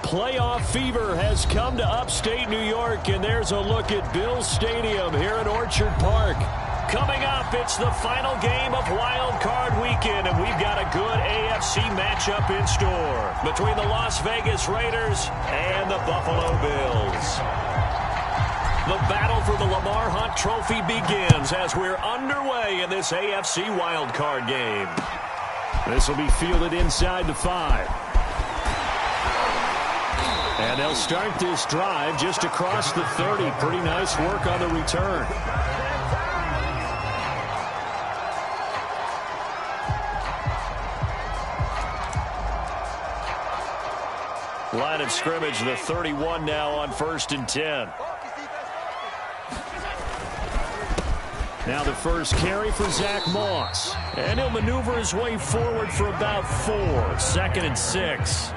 Playoff fever has come to upstate New York, and there's a look at Bills Stadium here in Orchard Park. Coming up, it's the final game of Wild Card Weekend, and we've got a good AFC matchup in store between the Las Vegas Raiders and the Buffalo Bills. The battle for the Lamar Hunt Trophy begins as we're underway in this AFC Wild Card game. This will be fielded inside the 5. And they'll start this drive just across the 30. Pretty nice work on the return. Line of scrimmage, the 31 now on 1st and 10. Now the first carry for Zach Moss. And he'll maneuver his way forward for about 4. 2nd and 6.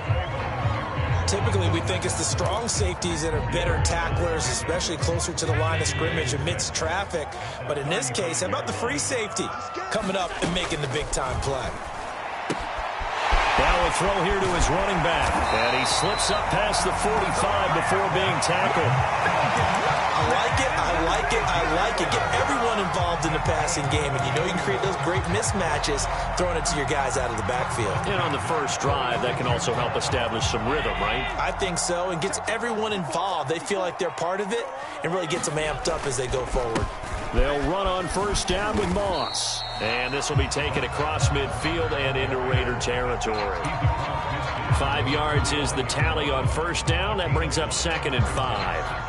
Typically, we think it's the strong safeties that are better tacklers, especially closer to the line of scrimmage amidst traffic. But in this case, how about the free safety coming up and making the big-time play? Now a throw here to his running back. And he slips up past the 45 before being tackled. I like it, I like it, I like it. Get everyone involved in the passing game. And you know you can create those great mismatches throwing it to your guys out of the backfield. And on the first drive, that can also help establish some rhythm, right? I think so, and gets everyone involved. They feel like they're part of it and really gets them amped up as they go forward. They'll run on first down with Moss. And this will be taken across midfield and into Raider territory. 5 yards is the tally on first down. That brings up 2nd and 5.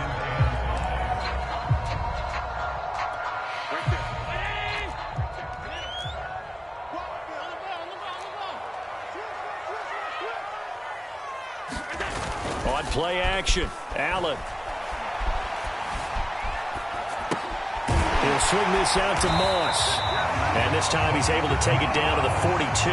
On play action, Allen. He'll swing this out to Moss. And this time he's able to take it down to the 42.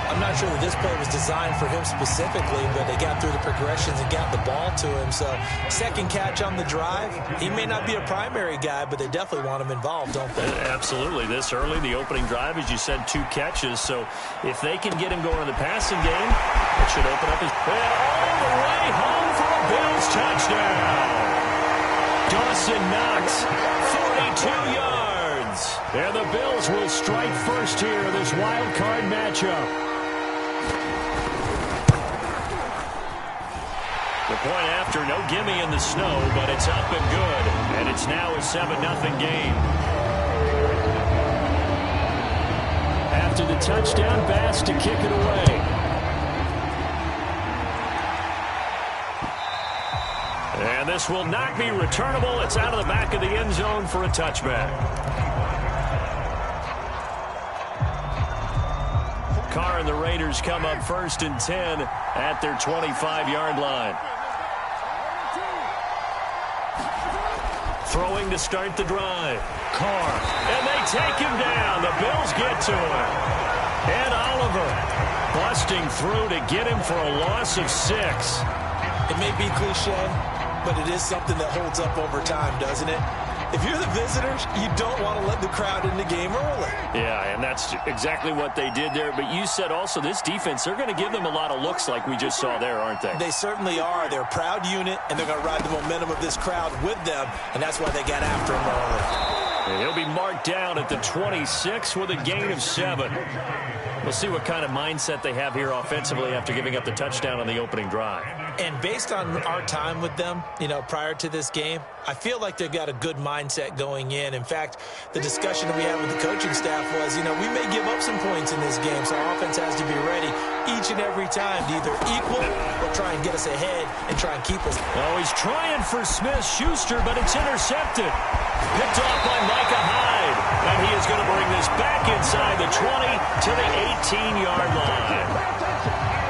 I'm not sure that this play was designed for him specifically, but they got through the progressions and got the ball to him. So, second catch on the drive. He may not be a primary guy, but they definitely want him involved, don't they? Absolutely. This early, the opening drive, as you said, 2 catches. So, if they can get him going in the passing game, it should open up his... And all the way home for a Bills touchdown. Dawson Knox, 42 yards. And the Bills will strike first here in this wild card matchup. The point after, no gimme in the snow, but it's up and good. And it's now a 7-0 game. After the touchdown, Bass to kick it away. And this will not be returnable. It's out of the back of the end zone for a touchback. Carr and the Raiders come up 1st and 10 at their 25-yard line. Throwing to start the drive. Carr. And they take him down. The Bills get to him. And Oliver busting through to get him for a loss of 6. It may be cliche, but it is something that holds up over time, doesn't it? If you're the visitors, you don't want to let the crowd in the game early. Yeah, and that's exactly what they did there. But you said also this defense, they're going to give them a lot of looks like we just saw there, aren't they? They certainly are. They're a proud unit, and they're going to ride the momentum of this crowd with them, and that's why they got after him early. And he'll be marked down at the 26 with a gain of 7. We'll see what kind of mindset they have here offensively after giving up the touchdown on the opening drive. And based on our time with them, you know, prior to this game, I feel like they've got a good mindset going in. In fact, the discussion that we had with the coaching staff was, you know, we may give up some points in this game, so our offense has to be ready each and every time to either equal or try and get us ahead and try and keep us. Oh, he's trying for Smith-Schuster, but it's intercepted. Picked off by Micah Hyde. And he is going to bring this back inside the 20 to the 18-yard line.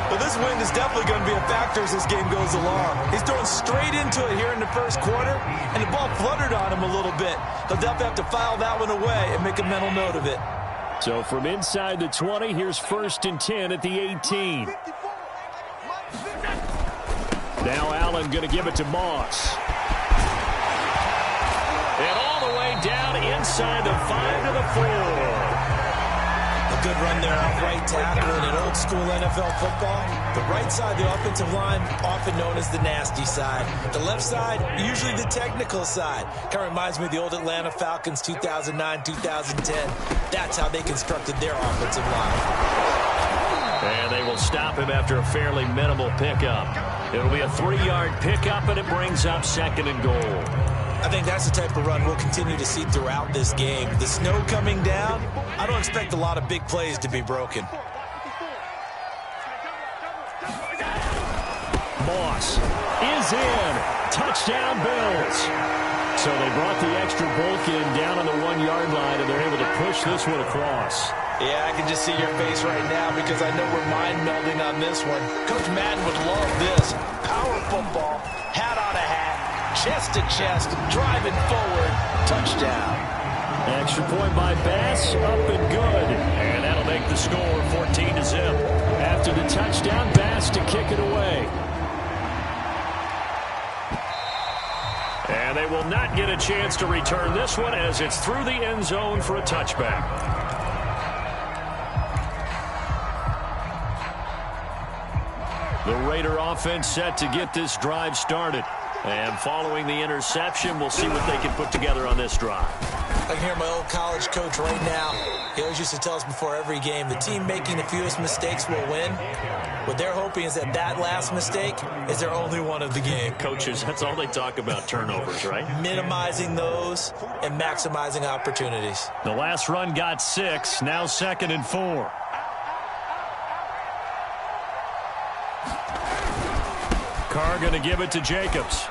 Well, this wind is definitely going to be a factor as this game goes along. He's throwing straight into it here in the first quarter, and the ball fluttered on him a little bit. They'll definitely have to file that one away and make a mental note of it. So from inside the 20, here's 1st and 10 at the 18. Now Allen going to give it to Moss. And all the way down inside the 5 to the 4. The Good run there off right tackle in an old school NFL football. The right side, the offensive line, often known as the nasty side. The left side, usually the technical side. Kind of reminds me of the old Atlanta Falcons 2009, 2010. That's how they constructed their offensive line. And they will stop him after a fairly minimal pickup. It'll be a 3-yard pickup, and it brings up 2nd and goal. I think that's the type of run we'll continue to see throughout this game. The snow coming down, I don't expect a lot of big plays to be broken. Moss is in. Touchdown, Bills. So they brought the extra bulk in down on the 1-yard line, and they're able to push this one across. Yeah, I can just see your face right now because I know we're mind-melding on this one. Coach Madden would love this. Power football, hat on a hat, chest to chest, driving forward, touchdown. Extra point by Bass, up and good. And that'll make the score 14-0. After the touchdown, Bass to kick it away. And they will not get a chance to return this one as it's through the end zone for a touchback. The Raider offense set to get this drive started. And following the interception, we'll see what they can put together on this drive. I can hear my old college coach right now. He always used to tell us before every game, the team making the fewest mistakes will win. What they're hoping is that last mistake is their only one of the game. Coaches, that's all they talk about, turnovers, right? Minimizing those and maximizing opportunities. The last run got 6, now 2nd and 4. Carr going to give it to Jacobs.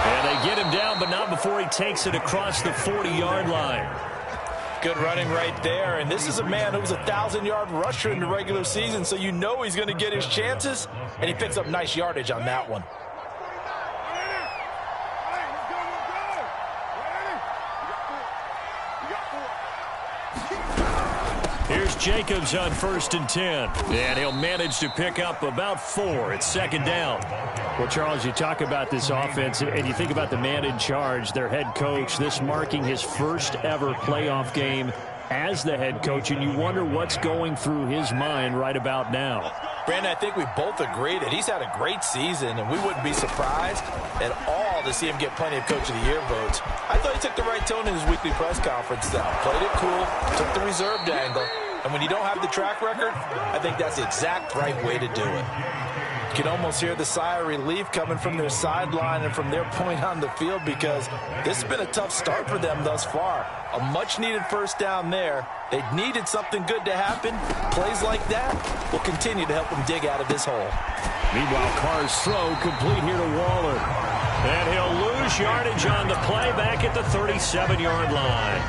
And they get him down, but not before he takes it across the 40-yard line. Good running right there, and this is a man who was a 1,000-yard rusher in the regular season, so you know he's going to get his chances, and he picks up nice yardage on that one. Here's Jacobs on 1st and 10. And he'll manage to pick up about 4. It's 2nd down. Well, Charles, you talk about this offense, and you think about the man in charge, their head coach, this marking his first ever playoff game as the head coach, and you wonder what's going through his mind right about now. Brandon, I think we both agree that he's had a great season, and we wouldn't be surprised at all to see him get plenty of Coach of the Year votes. I thought he took the right tone in his weekly press conference, though. Played it cool, took the reserved angle, and when you don't have the track record, I think that's the exact right way to do it. You can almost hear the sigh of relief coming from their sideline and from their point on the field because this has been a tough start for them thus far. A much-needed first down there. They needed something good to happen. Plays like that will continue to help them dig out of this hole. Meanwhile, Carr's throw complete here to Waller. And he'll lose yardage on the play back at the 37-yard line.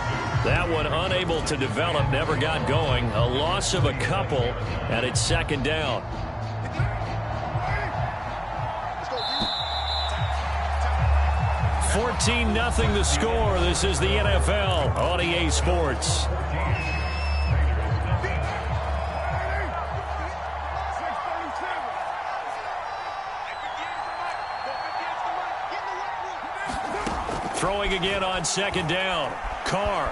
That one unable to develop, never got going. A loss of a couple, and it's 2nd down. $14-0 the score. This is the NFL on EA Sports. Throwing again on 2nd down. Carr.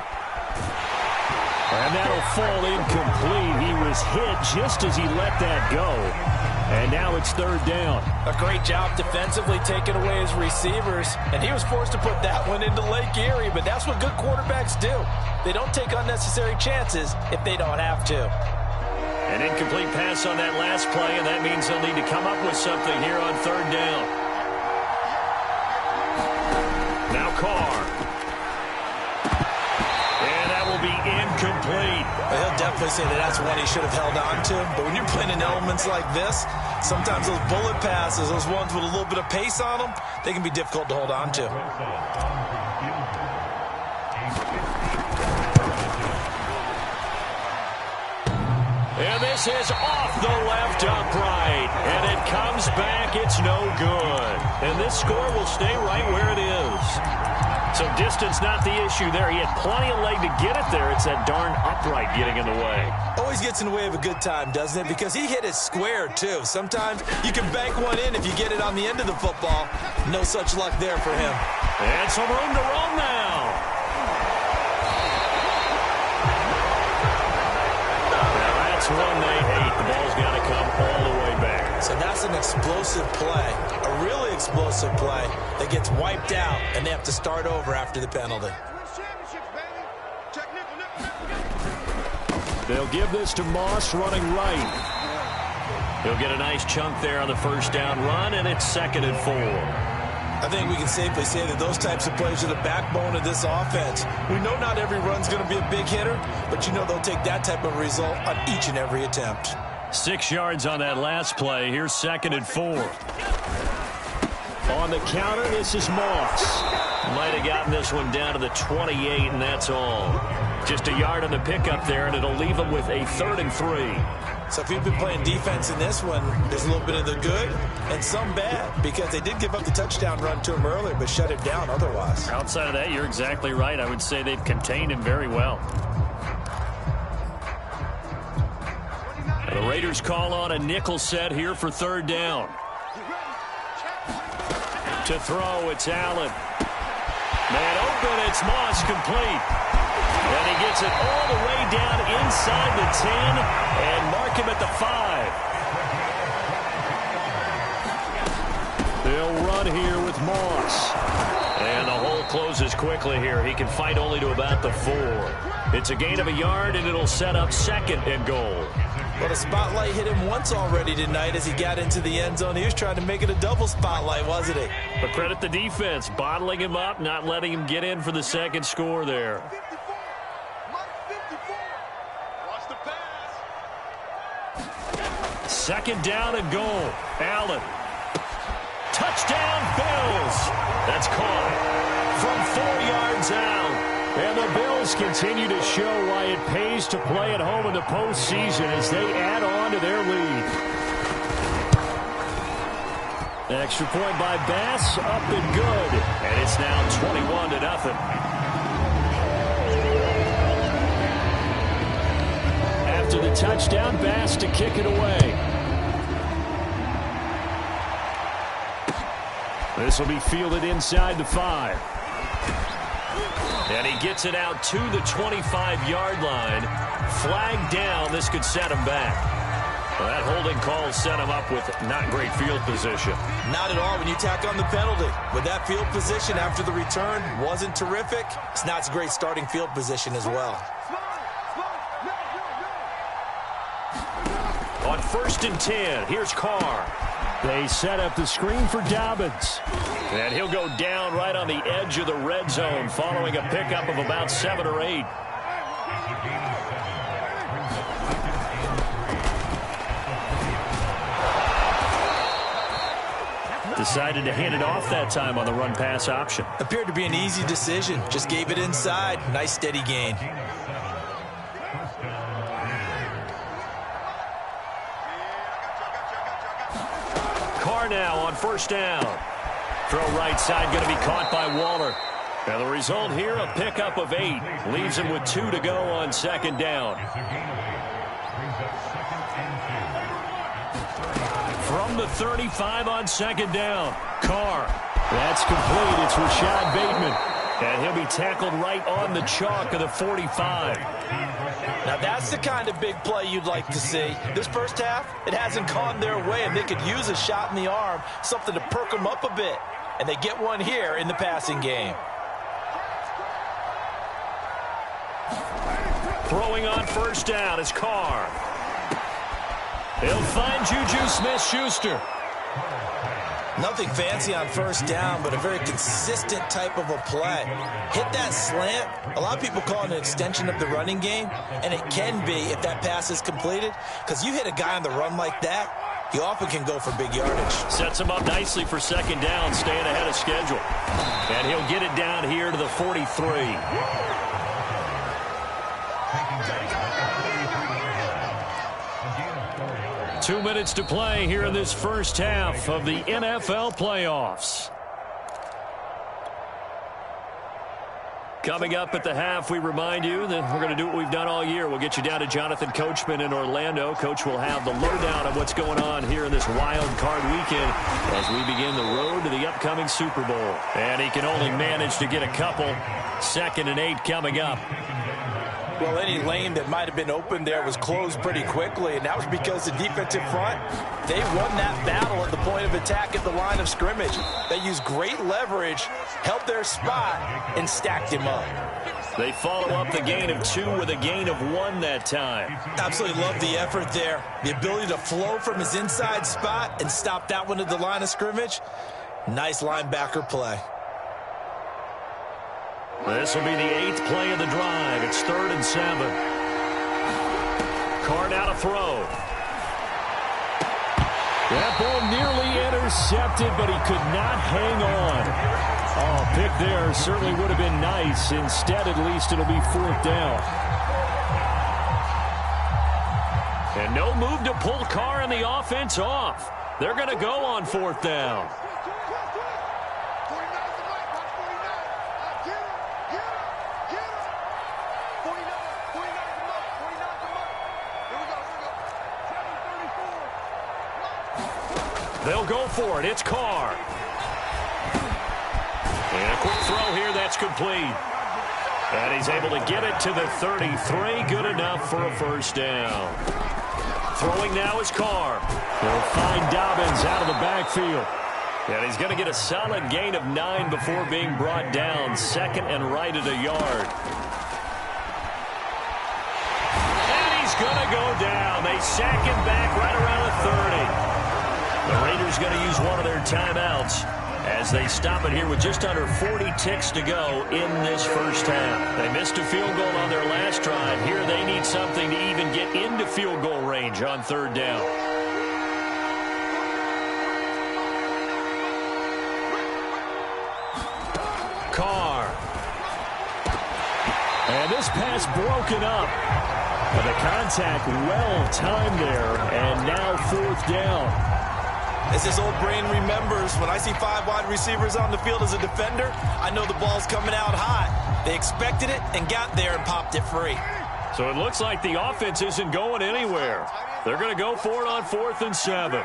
And that'll fall incomplete. He was hit just as he let that go. And now it's 3rd down. A great job defensively taking away his receivers. And he was forced to put that one into Lake Erie. But that's what good quarterbacks do. They don't take unnecessary chances if they don't have to. An incomplete pass on that last play, and that means they'll need to come up with something here on 3rd down. Now Carr. Incomplete. He'll definitely say that that's one he should have held on to. But when you're playing in elements like this, sometimes those bullet passes, those ones with a little bit of pace on them, they can be difficult to hold on to. And this is off the left upright. And it comes back. It's no good. And this score will stay right where it is. So distance not the issue there. He had plenty of leg to get it there. It's that darn upright getting in the way. Always gets in the way of a good time, doesn't it? Because he hit it square, too. Sometimes you can bank one in if you get it on the end of the football. No such luck there for him. And some room to roam now. That's an explosive play, a really explosive play that gets wiped out, and they have to start over after the penalty. They'll give this to Moss running right. He'll get a nice chunk there on the first down run, and it's 2nd and 4. I think we can safely say that those types of plays are the backbone of this offense. We know not every run's going to be a big hitter, but you know they'll take that type of result on each and every attempt. 6 yards on that last play. Here's 2nd and 4. On the counter, this is Moss. Might have gotten this one down to the 28, and that's all. Just a yard on the pickup there, and it'll leave him with a 3rd and 3. So if you've been playing defense in this one, there's a little bit of the good and some bad, because they did give up the touchdown run to him earlier, but shut him down otherwise. Outside of that, you're exactly right. I would say they've contained him very well. The Raiders call on a nickel set here for 3rd down. To throw, it's Allen. Man open, it's Moss, complete. And he gets it all the way down inside the 10 and mark him at the 5. They'll run here with Moss. And the hole closes quickly here. He can fight only to about the 4. It's a gain of a yard, and it'll set up 2nd and goal. Well, the spotlight hit him once already tonight as he got into the end zone. He was trying to make it a double spotlight, wasn't he? But credit the defense, bottling him up, not letting him get in for the 2nd score there. Second down and goal. Allen. Touchdown, Bills. That's caught from 4 yards out. And the Bills continue to show why it pays to play at home in the postseason as they add on to their lead. Extra point by Bass, up and good. And it's now 21-0. After the touchdown, Bass to kick it away. This will be fielded inside the 5. And he gets it out to the 25-yard line. Flag down. This could set him back. Well, that holding call set him up with not great field position. Not at all when you tack on the penalty. With that field position after the return wasn't terrific, it's not a great starting field position as well. On 1st and 10, here's Carr. They set up the screen for Dobbins. And he'll go down right on the edge of the red zone following a pickup of about 7 or 8. Decided to hand it off that time on the run-pass option. Appeared to be an easy decision. Just gave it inside. Nice steady gain. Carr now on 1st down. Throw right side going to be caught by Waller. And the result here, a pickup of 8. Leaves him with 2 to go on 2nd down. From the 35 on 2nd down. Carr. That's complete. It's Rashad Bateman. And he'll be tackled right on the chalk of the 45. Now that's the kind of big play you'd like to see. This first half, it hasn't gone their way, and they could use a shot in the arm, something to perk them up a bit. And they get one here in the passing game. Throwing on 1st down is Carr. He'll find Juju Smith-Schuster. Nothing fancy on 1st down, but a very consistent type of a play. Hit that slant. A lot of people call it an extension of the running game, and it can be if that pass is completed, because you hit a guy on the run like that, he often can go for big yardage. Sets him up nicely for 2nd down, staying ahead of schedule. And he'll get it down here to the 43. 2 minutes to play here in this first half of the NFL playoffs. Coming up at the half, we remind you that we're going to do what we've done all year. We'll get you down to Jonathan Coachman in Orlando. Coach will have the lowdown of what's going on here in this wild card weekend as we begin the road to the upcoming Super Bowl. And he can only manage to get a couple. 2nd and 8 coming up. Well, any lane that might have been open there was closed pretty quickly, and that was because the defensive front, they won that battle at the point of attack at the line of scrimmage. They used great leverage, held their spot, and stacked him up. They follow up the gain of 2 with a gain of 1 that time. Absolutely love the effort there. The ability to flow from his inside spot and stop that one at the line of scrimmage. Nice linebacker play. This will be the 8th play of the drive. It's 3rd and 7. Carr now to throw. That ball nearly intercepted, but he could not hang on. Oh, pick there certainly would have been nice. Instead, at least it'll be 4th down. And no move to pull Carr and the offense off. They're going to go on 4th down. They'll go for it. It's Carr. And a quick throw here. That's complete. And he's able to get it to the 33. Good enough for a 1st down. Throwing now is Carr. They'll find Dobbins out of the backfield. And he's going to get a solid gain of 9 before being brought down. 2nd and right at a yard. And he's going to go down. They sack him back right around the 30. The Raiders going to use one of their timeouts as they stop it here with just under 40 ticks to go in this 1st half. They missed a field goal on their last drive. Here they need something to even get into field goal range on 3rd down. Carr. And this pass broken up. But the contact well timed there, and now 4th down. As his old brain remembers, when I see 5 wide receivers on the field as a defender, I know the ball's coming out hot. They expected it and got there and popped it free. So it looks like the offense isn't going anywhere. They're going to go for it on 4th and 7.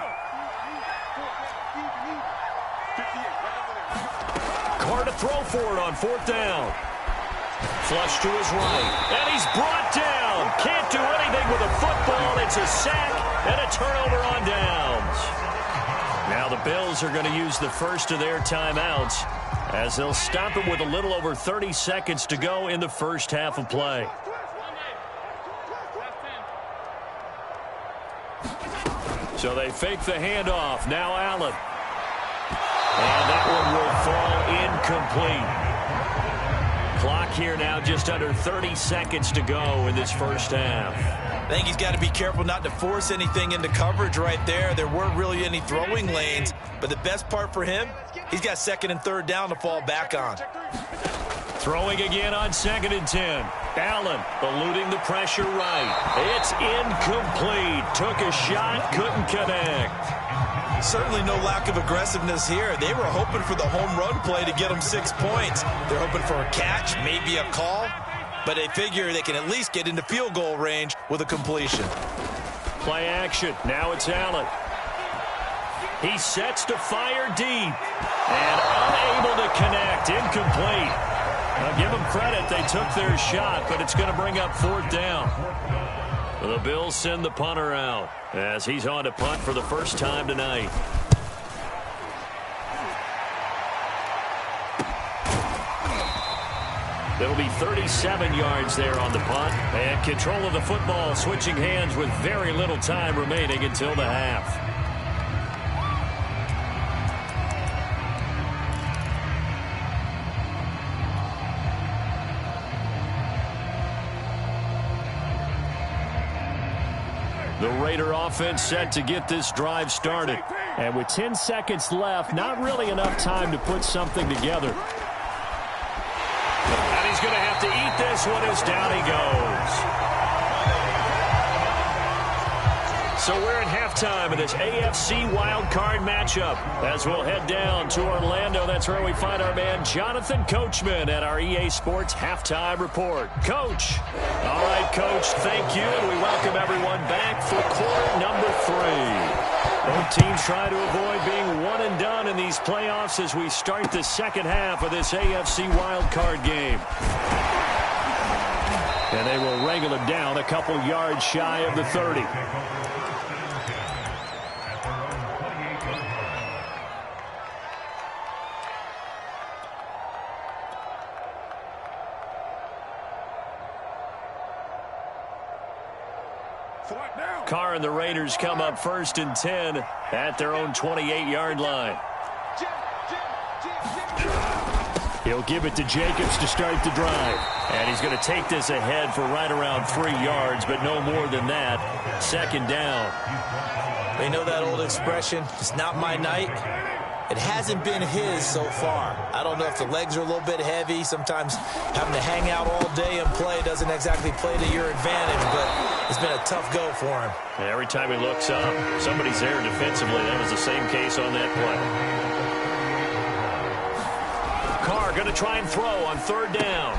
Carr to throw for it on 4th down. Flush to his right. And he's brought down. Can't do anything with a football. It's a sack and a turnover on downs. Now the Bills are going to use the first of their timeouts as they'll stop it with a little over 30 seconds to go in the 1st half of play. So they fake the handoff. Now Allen. And that one will fall incomplete. Clock here now just under 30 seconds to go in this 1st half. I think he's got to be careful not to force anything into coverage right there. There weren't really any throwing lanes, but the best part for him, he's got 2nd and 3rd down to fall back on. Throwing again on 2nd and 10. Allen eluding the pressure right. It's incomplete. Took a shot, couldn't connect. Certainly no lack of aggressiveness here. They were hoping for the home run play to get them 6 points. They're hoping for a catch, maybe a call, but they figure they can at least get into field goal range with a completion. Play action. Now it's Allen. He sets to fire deep and unable to connect. Incomplete. Now give them credit. They took their shot, but it's going to bring up 4th down. The Bills send the punter out as he's on to punt for the first time tonight. It'll be 37 yards there on the punt. And control of the football switching hands with very little time remaining until the half. The Raider offense set to get this drive started. And with 10 seconds left, not really enough time to put something together. And he's going to have to eat this one as down he goes. So we're in halftime of this AFC Wildcard matchup. As we'll head down to Orlando, that's where we find our man Jonathan Coachman at our EA Sports Halftime Report. Coach. All right, Coach, thank you, and we welcome everyone back for quarter number 3. Both teams try to avoid being one and done in these playoffs as we start the second half of this AFC Wildcard game. And they will wrangle him down a couple yards shy of the 30. Carr and the Raiders come up 1st and 10 at their own 28-yard line. He'll give it to Jacobs to start the drive. And he's going to take this ahead for right around 3 yards, but no more than that. 2nd down. You know that old expression, it's not my night. It hasn't been his so far. I don't know if the legs are a little bit heavy. Sometimes having to hang out all day and play doesn't exactly play to your advantage, but it's been a tough go for him. And every time he looks up, somebody's there defensively. That was the same case on that play. Carr going to try and throw on 3rd down.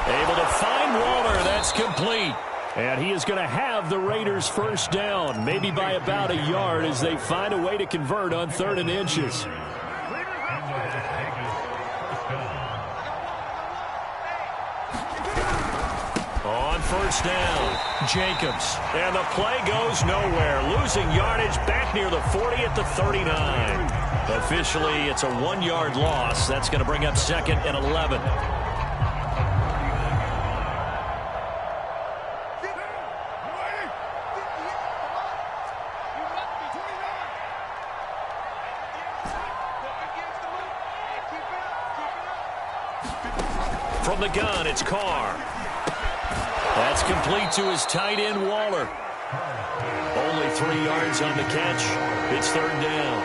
Able to find Waller. That's complete. And he is going to have the Raiders' 1st down, maybe by about a yard as they find a way to convert on 3rd and inches. On 1st down, Jacobs. And the play goes nowhere. Losing yardage back near the 40 at the 39. Officially, it's a 1-yard loss. That's going to bring up 2nd and 11. From the gun, it's Carr. That's complete to his tight end, Waller. Only 3 yards on the catch. It's 3rd down.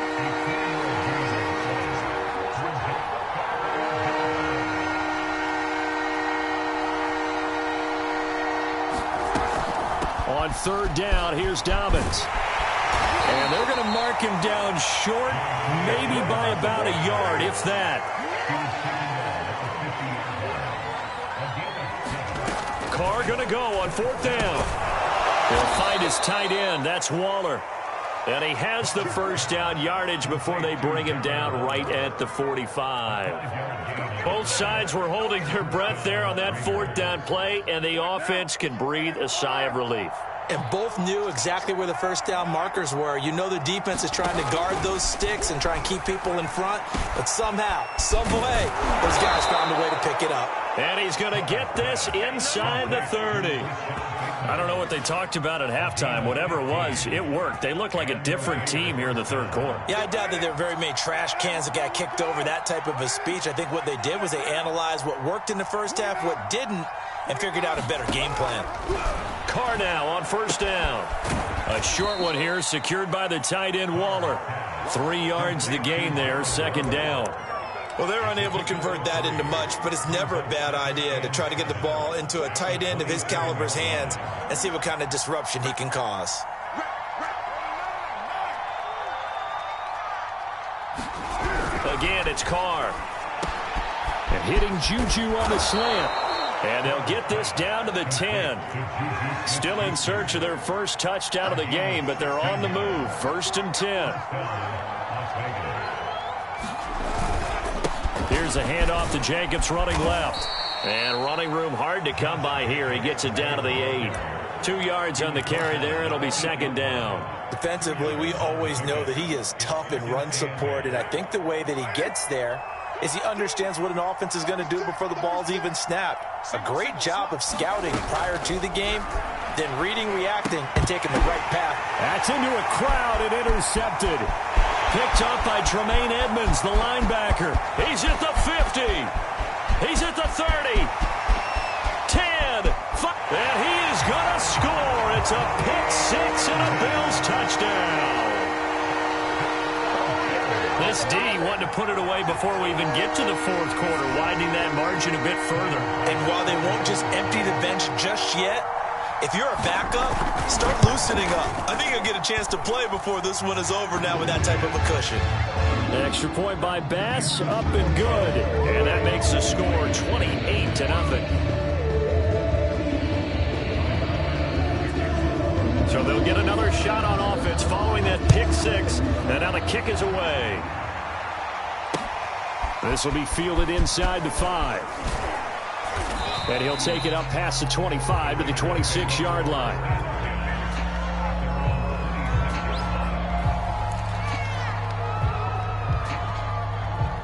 On 3rd down, here's Dobbins. And they're going to mark him down short, maybe by about a yard, if that. Carr going to go on 4th down. He'll find his tight end. That's Waller. And he has the 1st down yardage before they bring him down right at the 45. Both sides were holding their breath there on that 4th down play, and the offense can breathe a sigh of relief. And both knew exactly where the 1st down markers were. You know the defense is trying to guard those sticks and try and keep people in front. But somehow, some way, those guys found a way to pick it up. And he's going to get this inside the 30. I don't know what they talked about at halftime. Whatever it was, it worked. They looked like a different team here in the 3rd quarter. Yeah, I doubt that there were very many trash cans that got kicked over, that type of a speech. I think what they did was they analyzed what worked in the 1st half, what didn't, and figured out a better game plan. Carr now on 1st down. A short one here, secured by the tight end, Waller. 3 yards the gain there, 2nd down. Well, they're unable to convert that into much, but it's never a bad idea to try to get the ball into a tight end of his caliber's hands and see what kind of disruption he can cause. Again, it's Carr. And hitting Juju on the slant. And they'll get this down to the 10. Still in search of their 1st touchdown of the game, but they're on the move. 1st and 10. Here's a handoff to Jacobs running left. And running room hard to come by here. He gets it down to the 8. 2 yards on the carry there. It'll be 2nd down. Defensively, we always know that he is tough in run support, and I think the way that he gets there is he understands what an offense is going to do before the ball's even snapped. A great job of scouting prior to the game, then reading, reacting, and taking the right path. That's into a crowd and intercepted. Picked up by Tremaine Edmonds, the linebacker. He's at the 50. He's at the 30. 10. 5. And he is going to score. It's a pick 6 and a Bills touchdown. This D wanted to put it away before we even get to the 4th quarter, widening that margin a bit further. And while they won't just empty the bench just yet, if you're a backup, start loosening up. I think you'll get a chance to play before this one is over now with that type of a cushion. An extra point by Bass, up and good. And that makes the score 28-0. So they'll get another shot on offense following that pick 6. And now the kick is away. This will be fielded inside the 5. And he'll take it up past the 25 to the 26-yard line.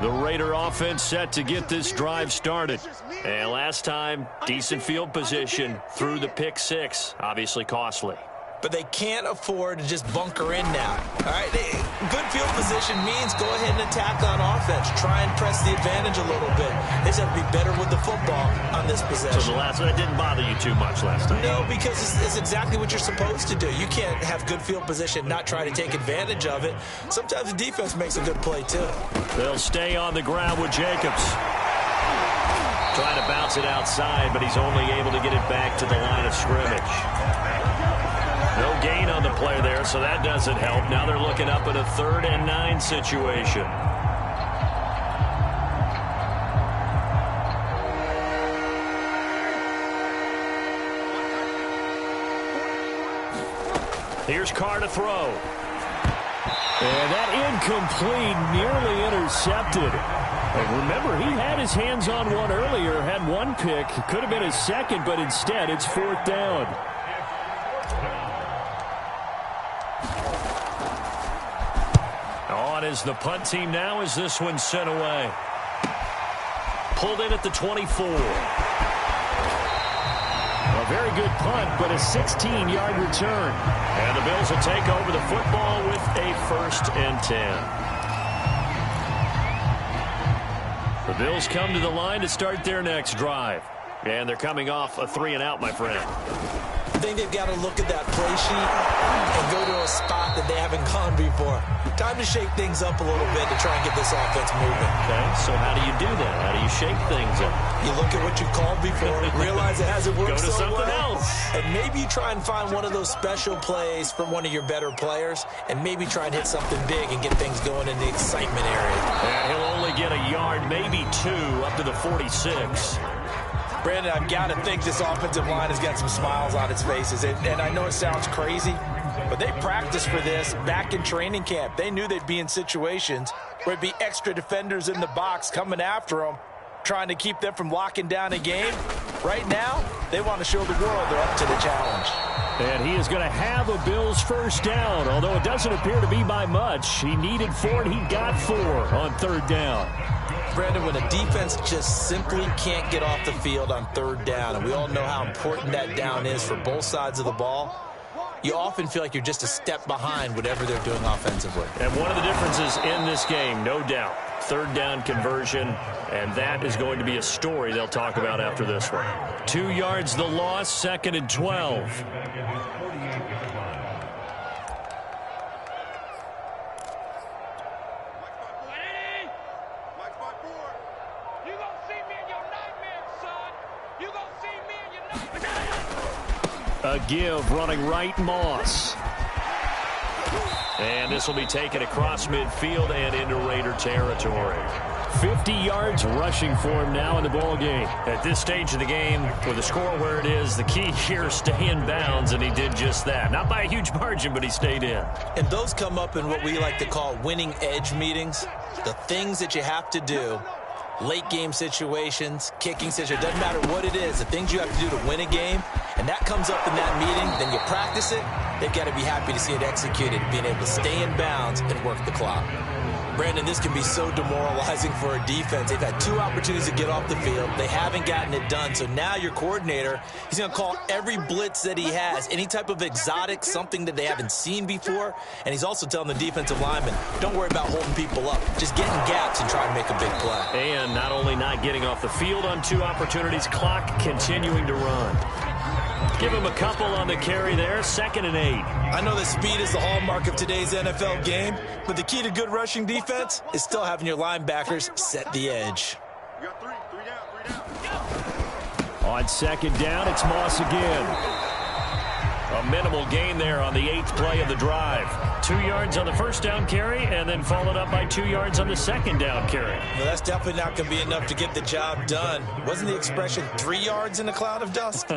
The Raider offense set to get this drive started. And last time, decent field position through the pick six. Obviously costly. But they can't afford to just bunker in now. All right, good field position means go ahead and attack on offense. Try and press the advantage a little bit. They just have to be better with the football on this possession. So the last one, that didn't bother you too much last time? No, because it's exactly what you're supposed to do. You can't have good field position, not try to take advantage of it. Sometimes the defense makes a good play, too. They'll stay on the ground with Jacobs. Trying to bounce it outside, but he's only able to get it back to the line of scrimmage. No gain on the play there, so that doesn't help. Now they're looking up at a 3rd and 9 situation. Here's Carr to throw. And that incomplete, nearly intercepted. And remember, he had his hands on one earlier, had one pick. Could have been his second, but instead it's 4th down. On is the punt team now as this one's sent away. Pulled in at the 24. A very good punt, but a 16-yard return. And the Bills will take over the football with a 1st and 10. The Bills come to the line to start their next drive. And they're coming off a 3-and-out, my friend. I think they've got to look at that play sheet and go to a spot that they haven't gone before. Time to shake things up a little bit to try and get this offense moving. Okay, so how do you do that? How do you shake things up? You look at what you've called before, realize it hasn't worked so well. Go to something else. And maybe you try and find one of those special plays from one of your better players, and maybe try and hit something big and get things going in the excitement area. And he'll only get a yard, maybe 2, up to the 46. Brandon, I've got to think this offensive line has got some smiles on its faces. And I know it sounds crazy, but they practiced for this back in training camp. They knew they'd be in situations where it'd be extra defenders in the box coming after them, trying to keep them from locking down a game. Right now, they want to show the world they're up to the challenge. And he is going to have a Bills 1st down, although it doesn't appear to be by much. He needed 4, and he got 4 on 3rd down. Brandon, when a defense just simply can't get off the field on 3rd down, and we all know how important that down is for both sides of the ball, you often feel like you're just a step behind whatever they're doing offensively. And one of the differences in this game, no doubt, 3rd down conversion, and that is going to be a story they'll talk about after this one. 2 yards the loss, 2nd and 12. A give, running right, Moss. And this will be taken across midfield and into Raider territory. 50 yards rushing for him now in the ball game. At this stage of the game, with the score where it is, the key here is stay in bounds, and he did just that. Not by a huge margin, but he stayed in. And those come up in what we like to call winning edge meetings. The things that you have to do. Late game situations, kicking situations, doesn't matter what it is, the things you have to do to win a game, and that comes up in that meeting, then you practice it, they've got to be happy to see it executed, being able to stay in bounds and work the clock. Brandon, this can be so demoralizing for a defense. They've had 2 opportunities to get off the field. They haven't gotten it done. So now your coordinator, he's going to call every blitz that he has, any type of exotic, something that they haven't seen before. And he's also telling the defensive linemen, don't worry about holding people up. Just get in gaps and try to make a big play. And not only not getting off the field on 2 opportunities, clock continuing to run. Give him a couple on the carry there, 2nd and 8. I know that speed is the hallmark of today's NFL game, but the key to good rushing defense is still having your linebackers set the edge. You got 3 down. On 2nd down, it's Moss again. A minimal gain there on the 8th play of the drive. 2 yards on the 1st down carry, and then followed up by 2 yards on the 2nd down carry. Well, that's definitely not going to be enough to get the job done. Wasn't the expression 3 yards in a cloud of dust?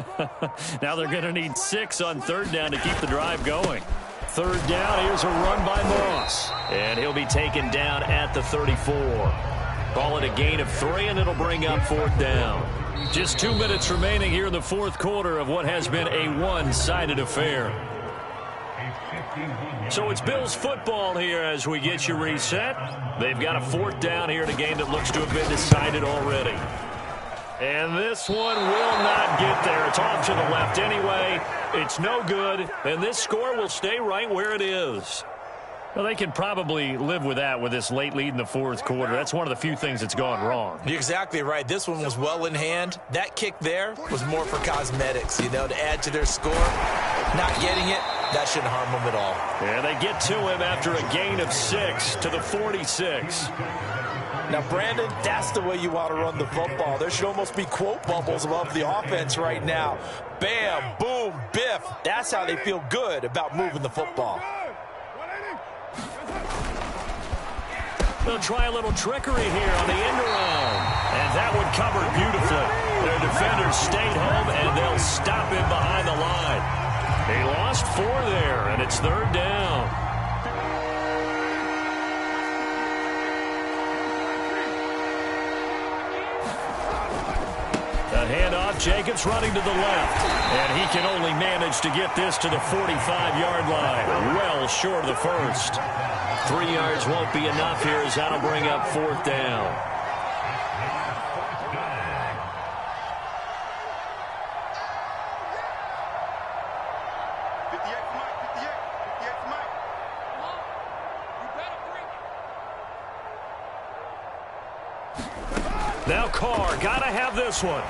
Now they're going to need 6 on 3rd down to keep the drive going. 3rd down, here's a run by Moss. And he'll be taken down at the 34. Call it a gain of 3, and it'll bring up 4th down. Just 2 minutes remaining here in the fourth quarter of what has been a one-sided affair. So it's Bills football here as we get you reset. They've got a fourth down here in a game that looks to have been decided already. And this one will not get there. It's off to the left anyway. It's no good, and this score will stay right where it is. Well, they can probably live with that with this late lead in the fourth quarter. That's one of the few things that's gone wrong. You're exactly right. This one was well in hand. That kick there was more for cosmetics, you know, to add to their score. Not getting it, that shouldn't harm them at all. And they get to him after a gain of 6 to the 46. Now, Brandon, that's the way you want to run the football. There should almost be quote bubbles above the offense right now. Bam, boom, biff. That's how they feel good about moving the football. They'll try a little trickery here on the end around. And that one covered beautifully. Their defenders stayed home, and they'll stop him behind the line. They lost 4 there, and it's third down. The handoff, Jacobs running to the left. And he can only manage to get this to the 45-yard line. Well short of the first. 3 yards won't be enough here as that'll bring up fourth down. Now Carr, gotta have this one.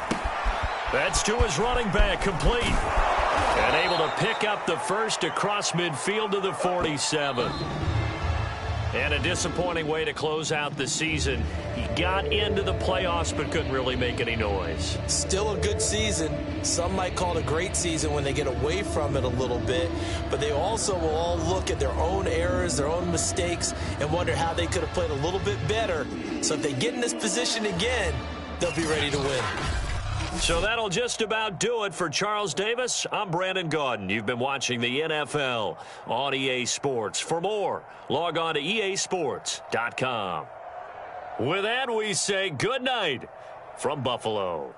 That's to his running back, complete. And able to pick up the first across midfield to the 47. And a disappointing way to close out the season. He got into the playoffs but couldn't really make any noise. Still a good season. Some might call it a great season when they get away from it a little bit. But they also will all look at their own errors, their own mistakes, and wonder how they could have played a little bit better. So if they get in this position again, they'll be ready to win. So that'll just about do it for Charles Davis. I'm Brandon Gaudin. You've been watching the NFL on EA Sports. For more, log on to easports.com. With that, we say good night from Buffalo.